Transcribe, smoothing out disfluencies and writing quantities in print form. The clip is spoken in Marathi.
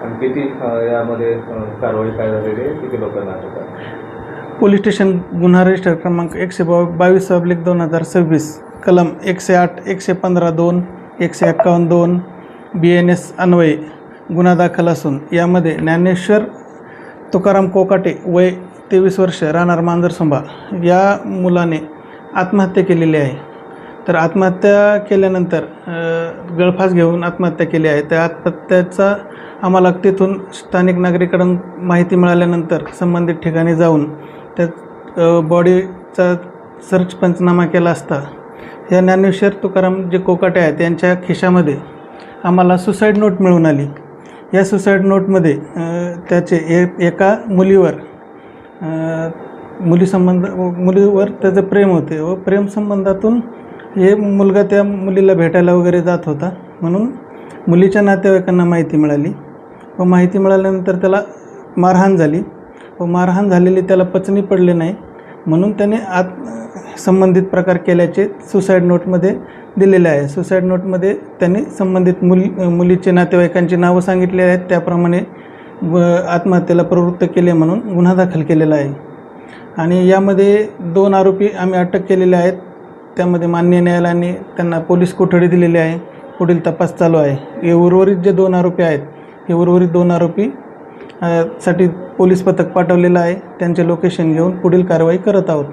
आणि किती यामध्ये कारवाई काय झालेली आहे, किती लोकांना अटक आहे? पोलीस स्टेशन गुन्हा रजिस्टर क्रमांक 122/2026 कलम 108, 115(2), 151(2) BNS अन्वये गुन्हा दाखल असून यामध्ये ज्ञानेश्वर तुकाराम कोकाटे वय 23 वर्ष राहणार मांजरसुंबा या मुलाने आत्महत्या केलेली आहे। तर आत्महत्या केल्यानंतर गळफास घेऊन आत्महत्या केली आहे। त्या आत्महत्येचा आम्हाला तिथून स्थानिक नागरिकांकडून माहिती मिळाल्यानंतर संबंधित ठिकाणी जाऊन त्या बॉडीचा सर्च पंचनामा केला असता या ज्ञानेश्वर तुकाराम जे कोकाटे आहेत त्यांच्या खिशामध्ये आम्हाला सुसाईड नोट मिळून आली। या सुसाईड नोटमध्ये त्याचे एका मुलीवर मुलीवर त्याचं प्रेम होते व प्रेम संबंधातून हे मुलगा त्या मुलीला भेटायला वगैरे जात होता, म्हणून मुलीच्या नातेवाईकांना माहिती मिळाली व माहिती मिळाल्यानंतर त्याला मारहाण झाली व मारहाण झालेली त्याला पचनी पडले नाही, म्हणून त्याने संबंधित प्रकार केल्याचे सुसाईड नोटमध्ये दिलेले आहे। सुसाईड नोटमध्ये त्यांनी संबंधित मुलीचे नातेवाईकांची नावं सांगितले आहेत, त्याप्रमाणे आत्महत्येला प्रवृत्त केले म्हणून गुन्हा दाखल केलेला आहे। आणि यामध्ये 2 आरोपी आम्ही अटक केलेले आहेत। त्यामध्ये माननीय न्यायालयाने त्यांना पोलीस कोठडी दिलेली आहे। पुढील तपास चालू आहे। हे उर्वरित जे 2 आरोपी आहेत हे उर्वरित 2 आरोपी साठी पोलीस पथक पाठवलेलं आहे। त्यांचे लोकेशन घेऊन पुढील कारवाई करत आहोत।